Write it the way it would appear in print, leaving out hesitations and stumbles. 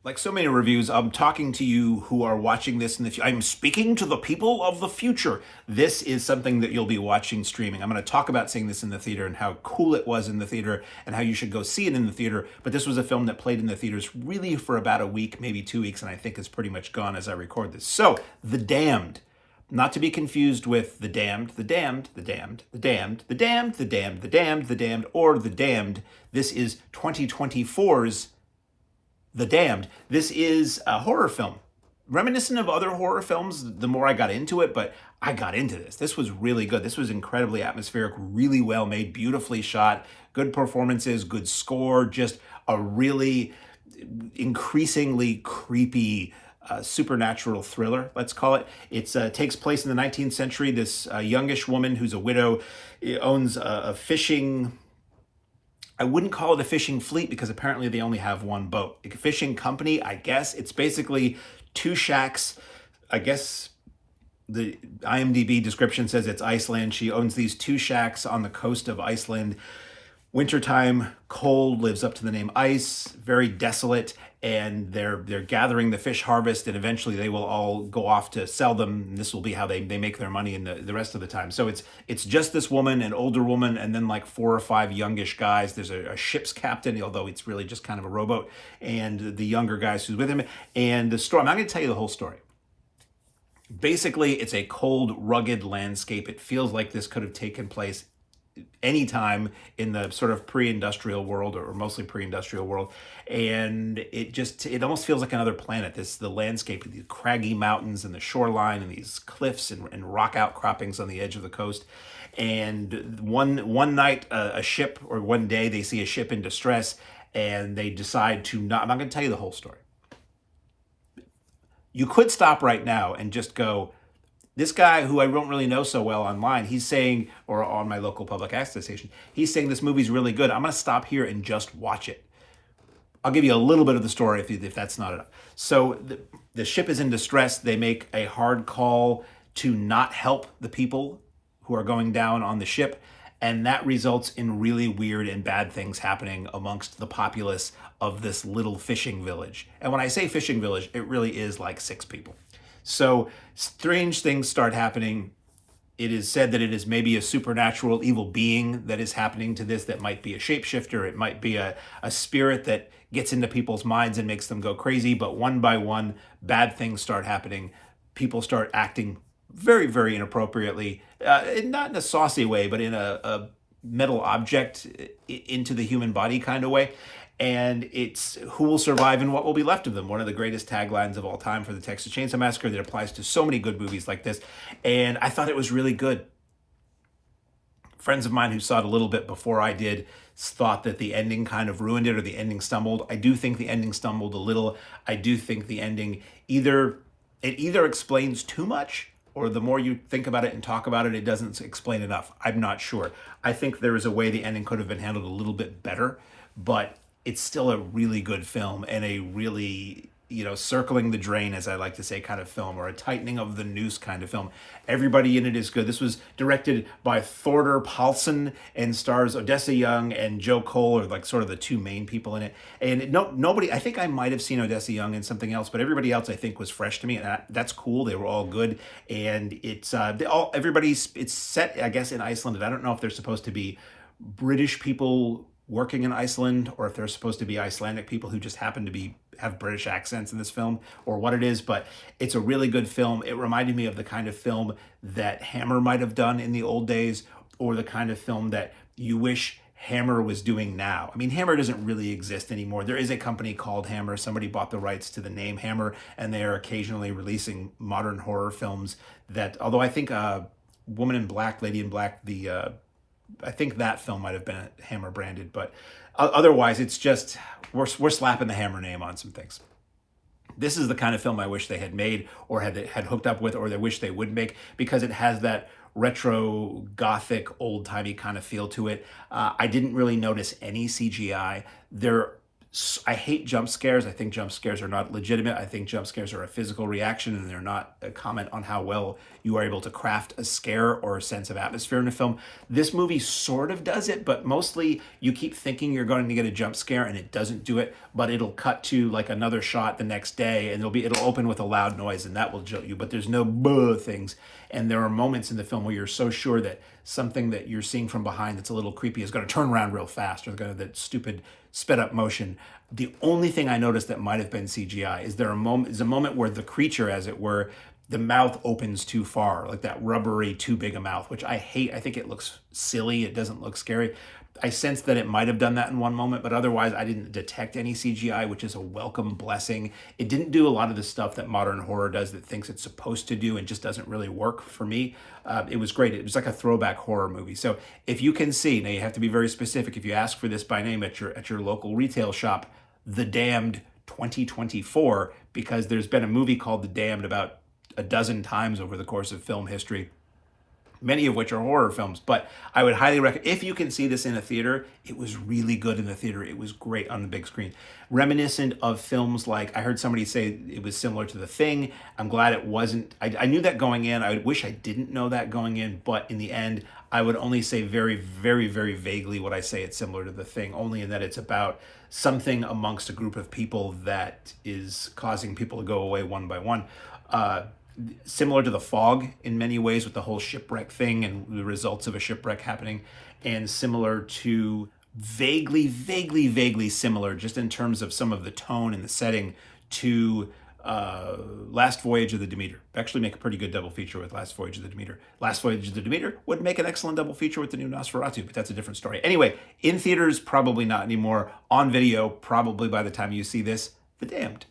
Like so many reviews, I'm talking to you who are watching this in the future. I'm speaking to the people of the future. This is something that you'll be watching streaming. I'm going to talk about seeing this in the theater and how cool it was in the theater and how you should go see it in the theater. But this was a film that played in the theaters really for about a week, maybe 2 weeks, and I think is pretty much gone as I record this. So, The Damned. Not to be confused with The Damned, The Damned, The Damned, The Damned, The Damned, The Damned, The Damned, The Damned, or The Damned. This is 2024's The Damned. This is a horror film. Reminiscent of other horror films, the more I got into it, but I got into this. This was really good. This was incredibly atmospheric, really well made, beautifully shot, good performances, good score, just a really increasingly creepy supernatural thriller, let's call it. It takes place in the 19th century. This youngish woman who's a widow owns a fishing, I wouldn't call it a fishing fleet because apparently they only have one boat. A fishing company, I guess. It's basically two shacks. I guess the IMDb description says it's Iceland. She owns these two shacks on the coast of Iceland. Wintertime, cold, lives up to the name ice, very desolate, and they're gathering the fish harvest, and eventually they will all go off to sell them, and this will be how they make their money in the rest of the time. So it's just this woman, an older woman, and then like 4 or 5 youngish guys. There's a ship's captain, although it's really just kind of a rowboat, and the younger guys who's with him. And the story, I'm not going to tell you the whole story. Basically, it's a cold, rugged landscape. It feels like this could have taken place anytime in the sort of pre-industrial world, or mostly pre-industrial world, and it almost feels like another planet. The landscape, the craggy mountains and the shoreline and these cliffs and rock outcroppings on the edge of the coast. And one night, a ship, or one day they see a ship in distress, and they decide to not. I'm not going to tell you the whole story. You could stop right now and just go, this guy who I don't really know so well online, he's saying, or on my local public access station, he's saying this movie's really good. I'm going to stop here and just watch it. I'll give you a little bit of the story if that's not enough. So the ship is in distress. They make a hard call to not help the people who are going down on the ship. And that results in really weird and bad things happening amongst the populace of this little fishing village. And when I say fishing village, it really is like 6 people. So strange things start happening. It is said that it is maybe a supernatural evil being that is happening to this, that might be a shapeshifter. It might be a spirit that gets into people's minds and makes them go crazy. But one by one, bad things start happening. People start acting very, very inappropriately, not in a saucy way, but in a metal object into the human body kind of way. And it's who will survive and what will be left of them. One of the greatest taglines of all time for the Texas Chainsaw Massacre that applies to so many good movies like this. And I thought it was really good. Friends of mine who saw it a little bit before I did thought that the ending kind of ruined it, or the ending stumbled. I do think the ending stumbled a little. I do think the ending either explains too much, or the more you think about it and talk about it, it doesn't explain enough. I'm not sure. I think there is a way the ending could have been handled a little bit better, but it's still a really good film, and a really, circling the drain, as I like to say, kind of film, or a tightening of the noose kind of film. Everybody in it is good. This was directed by Thordur Palsson and stars Odessa Young and Joe Cole, are like sort of the 2 main people in it. And nobody, I think I might have seen Odessa Young in something else, but everybody else I think was fresh to me, and that's cool. They were all good, and it's set, I guess, in Iceland. And I don't know if they're supposed to be British people working in Iceland, or if they're supposed to be Icelandic people who just happen to have British accents in this film, or what it is, but it's a really good film. It reminded me of the kind of film that Hammer might have done in the old days, or the kind of film that you wish Hammer was doing now. I mean, Hammer doesn't really exist anymore. There is a company called Hammer. Somebody bought the rights to the name Hammer, and they are occasionally releasing modern horror films that, although I think Woman in Black, Lady in Black, I think that film might have been Hammer branded, but otherwise it's just, we're slapping the Hammer name on some things. This is the kind of film I wish they had made, or had hooked up with, or they wish they would make, because it has that retro gothic old-timey kind of feel to it. I didn't really notice any CGI. There I hate jump scares. I think jump scares are not legitimate. I think jump scares are a physical reaction and they're not a comment on how well you are able to craft a scare or a sense of atmosphere in a film. This movie sort of does it, but mostly you keep thinking you're going to get a jump scare and it doesn't do it, but it'll cut to like another shot the next day and it'll open with a loud noise and that will jilt you, but there's no things. And there are moments in the film where you're so sure that something that you're seeing from behind that's a little creepy is going to turn around real fast, or that stupid sped up motion. The only thing I noticed that might have been CGI is a moment where the creature, as it were, the mouth opens too far, like that rubbery, too big a mouth, which I hate. I think it looks silly. It doesn't look scary. I sense that it might have done that in one moment, but otherwise I didn't detect any CGI, which is a welcome blessing. It didn't do a lot of the stuff that modern horror does that thinks it's supposed to do and just doesn't really work for me. It was great. It was like a throwback horror movie. So if you can see, now you have to be very specific. If you ask for this by name at your local retail shop, The Damned 2024, because there's been a movie called The Damned about a dozen times over the course of film history, many of which are horror films. But I would highly recommend, if you can see this in a theater, it was really good in the theater. It was great on the big screen. Reminiscent of films like, I heard somebody say it was similar to The Thing. I'm glad it wasn't. I knew that going in. I wish I didn't know that going in, but in the end, I would only say very, very, very vaguely what I say it's similar to The Thing, only in that it's about something amongst a group of people that is causing people to go away one by one. Similar to The Fog in many ways, with the whole shipwreck thing and the results of a shipwreck happening, and similar to vaguely similar, just in terms of some of the tone and the setting, to Last Voyage of the Demeter. Actually make a pretty good double feature with Last Voyage of the Demeter. Last Voyage of the Demeter would make an excellent double feature with the new Nosferatu, but that's a different story. Anyway, in theaters, probably not anymore. On video, probably by the time you see this, The Damned.